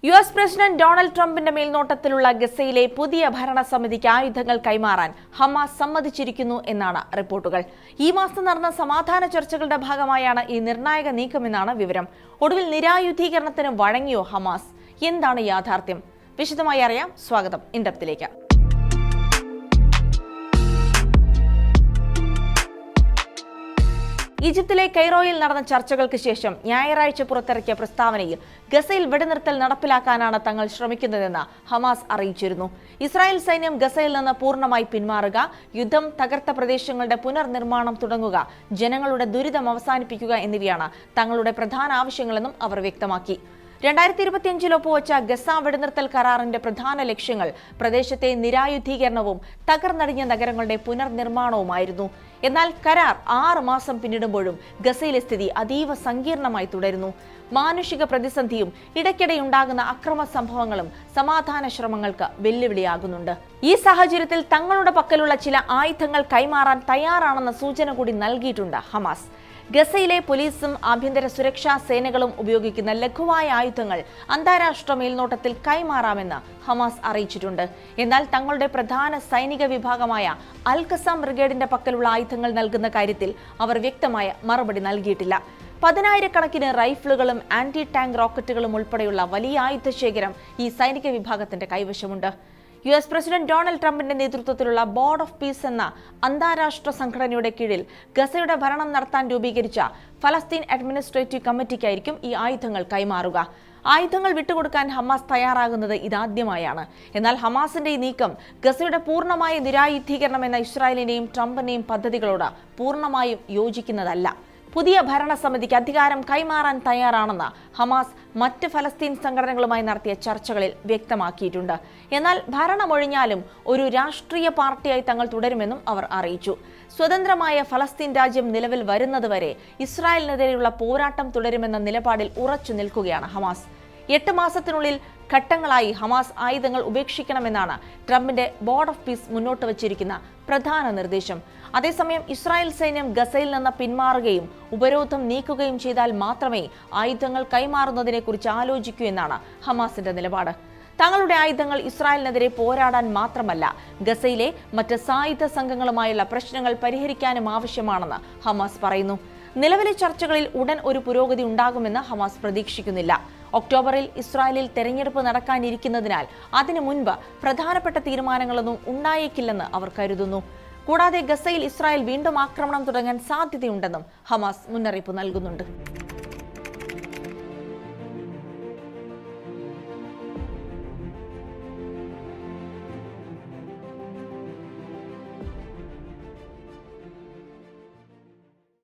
US president Donald ട്രംപിന്റെ മേൽനോട്ടത്തിലുള്ള ഗസയിലെ പുതിയ ഭരണസമിതിക്ക് ആയുധങ്ങൾ കൈമാറാൻ ഹമാസ് സമ്മതിച്ചിരിക്കുന്നു എന്നാണ് റിപ്പോർട്ടുകൾ. ഈ മാസം നടന്ന സമാധാന ചർച്ചകളുടെ ഭാഗമായാണ് ഈ നിർണായക നീക്കമെന്നാണ് വിവരം. ഒടുവിൽ നിരായുധീകരണത്തിന് വഴങ്ങിയോ ഹമാസ്? എന്താണ് യാഥാർത്ഥ്യം? വിശദമായി അറിയാം. സ്വാഗതം ഇൻഡെപ്തിലേക്ക്. ഈജിപ്തിലെ കൈറോയിൽ നടന്ന ചർച്ചകൾക്ക് ശേഷം ഞായറാഴ്ച പുറത്തിറക്കിയ പ്രസ്താവനയിൽ ഗസയിൽ വെടിനിർത്തൽ നടപ്പിലാക്കാനാണ് തങ്ങൾ ശ്രമിക്കുന്നതെന്ന് ഹമാസ് അറിയിച്ചിരുന്നു. ഇസ്രായേൽ സൈന്യം ഗസയിൽ നിന്ന് പൂർണ്ണമായി പിന്മാറുക, യുദ്ധം തകർത്ത പ്രദേശങ്ങളുടെ പുനർനിർമ്മാണം തുടങ്ങുക, ജനങ്ങളുടെ ദുരിതം അവസാനിപ്പിക്കുക എന്നിവയാണ് തങ്ങളുടെ പ്രധാന ആവശ്യങ്ങളെന്നും അവർ വ്യക്തമാക്കി. 2025 ഒപ്പുവച്ച ഗസ വെടിനിർത്തൽ കരാറിന്റെ പ്രധാന ലക്ഷ്യങ്ങൾ പ്രദേശത്തെ നിരായുധീകരണവും തകർന്നടിഞ്ഞ നഗരങ്ങളുടെ പുനർനിർമ്മാണവുമായിരുന്നു. എന്നാൽ കരാർ 6 മാസം പിന്നിടുമ്പോഴും ഗസയിലെ സ്ഥിതി അതീവ സങ്കീർണമായി തുടരുന്നു. മാനുഷിക പ്രതിസന്ധിയും ഇടയ്ക്കിടെയുണ്ടാകുന്ന അക്രമ സംഭവങ്ങളും സമാധാന ശ്രമങ്ങൾക്ക് വെല്ലുവിളിയാകുന്നുണ്ട്. ഈ സാഹചര്യത്തിൽ തങ്ങളുടെ പക്കലുള്ള ചില ആയുധങ്ങൾ കൈമാറാൻ തയ്യാറാണെന്ന സൂചന കൂടി നൽകിയിട്ടുണ്ട് ഹമാസ്. ഗസയിലെ പോലീസും ആഭ്യന്തര സുരക്ഷാ സേനകളും ഉപയോഗിക്കുന്ന ലഘുവായ ആയുധങ്ങൾ അന്താരാഷ്ട്ര മേൽനോട്ടത്തിൽ കൈമാറാമെന്ന് ഹമാസ് അറിയിച്ചിട്ടുണ്ട്. എന്നാൽ തങ്ങളുടെ പ്രധാന സൈനിക വിഭാഗമായ അൽ ഖസാം ബ്രിഗേഡിന്റെ പക്കലുള്ള ആയുധങ്ങൾ നൽകുന്ന കാര്യത്തിൽ അവർ വ്യക്തമായ മറുപടി നൽകിയിട്ടില്ല. 10,000-കണക്കിന് റൈഫിളുകളും ആന്റി ടാങ്ക് റോക്കറ്റുകളും ഉൾപ്പെടെയുള്ള വലിയ ആയുധശേഖരം ഈ സൈനിക വിഭാഗത്തിന്റെ കൈവശമുണ്ട്. യുഎസ് പ്രസിഡന്റ് ഡൊണാൾഡ് ട്രംപിന്റെ നേതൃത്വത്തിലുള്ള ബോർഡ് ഓഫ് പീസ് എന്ന അന്താരാഷ്ട്ര സംഘടനയുടെ കീഴിൽ ഗസയുടെ ഭരണം നടത്താൻ രൂപീകരിച്ച ഫലസ്തീൻ അഡ്മിനിസ്ട്രേറ്റീവ് കമ്മിറ്റിക്കായിരിക്കും ഈ ആയുധങ്ങൾ കൈമാറുക. ആയുധങ്ങൾ വിട്ടുകൊടുക്കാൻ ഹമാസ് തയ്യാറാകുന്നത് ഇതാദ്യമായാണ്. എന്നാൽ ഹമാസിന്റെ ഈ നീക്കം ഗസയുടെ പൂർണ്ണമായ നിരായുധീകരണം എന്ന ഇസ്രായേലിന്റെയും ട്രംപിന്റെയും പദ്ധതികളോട് പൂർണ്ണമായും യോജിക്കുന്നതല്ല. പുതിയ ഭരണസമിതിക്ക് അധികാരം കൈമാറാൻ തയ്യാറാണെന്ന് ഹമാസ് മറ്റ് ഫലസ്തീൻ സംഘടനകളുമായി നടത്തിയ ചർച്ചകളിൽ വ്യക്തമാക്കിയിട്ടുണ്ട്. എന്നാൽ ഭരണമൊഴിഞ്ഞാലും ഒരു രാഷ്ട്രീയ പാർട്ടിയായി തങ്ങൾ തുടരുമെന്നും അവർ അറിയിച്ചു. സ്വതന്ത്രമായ ഫലസ്തീൻ രാജ്യം നിലവിൽ വരുന്നതുവരെ ഇസ്രായേലിനെതിരെയുള്ള പോരാട്ടം തുടരുമെന്ന നിലപാടിൽ ഉറച്ചു നിൽക്കുകയാണ് ഹമാസ്. 8 മാസത്തിനുള്ളിൽ ഘട്ടങ്ങളായി ഹമാസ് ആയുധങ്ങൾ ഉപേക്ഷിക്കണമെന്നാണ് ട്രംപിന്റെ ബോർഡ് ഓഫ് പീസ് മുന്നോട്ട് വച്ചിരിക്കുന്ന പ്രധാന നിർദ്ദേശം. അതേസമയം ഇസ്രായേൽ സൈന്യം ഗസയിൽ നിന്ന് പിന്മാറുകയും ഉപരോധം നീക്കുകയും ചെയ്താൽ മാത്രമേ ആയുധങ്ങൾ കൈമാറുന്നതിനെക്കുറിച്ച് ആലോചിക്കൂ എന്നാണ് ഹമാസിന്റെ നിലപാട്. തങ്ങളുടെ ആയുധങ്ങൾ ഇസ്രായേലിനെതിരെ പോരാടാൻ മാത്രമല്ല, ഗസയിലെ മറ്റ് സായുധ സംഘങ്ങളുമായുള്ള പ്രശ്നങ്ങൾ പരിഹരിക്കാനും ആവശ്യമാണെന്ന് ഹമാസ് പറയുന്നു. നിലവിലെ ചർച്ചകളിൽ ഉടൻ ഒരു പുരോഗതി ഉണ്ടാകുമെന്ന് ഹമാസ് പ്രതീക്ഷിക്കുന്നില്ല. ഒക്ടോബറിൽ ഇസ്രായേലിൽ തെരഞ്ഞെടുപ്പ് നടക്കാനിരിക്കുന്നതിനാൽ അതിനു മുൻപ് പ്രധാനപ്പെട്ട തീരുമാനങ്ങളൊന്നും ഉണ്ടായേക്കില്ലെന്ന് അവർ കരുതുന്നു. കൂടാതെ ഗസയിൽ ഇസ്രായേൽ വീണ്ടും ആക്രമണം തുടങ്ങാൻ സാധ്യതയുണ്ടെന്നും ഹമാസ് മുന്നറിയിപ്പ് നൽകുന്നുണ്ട്.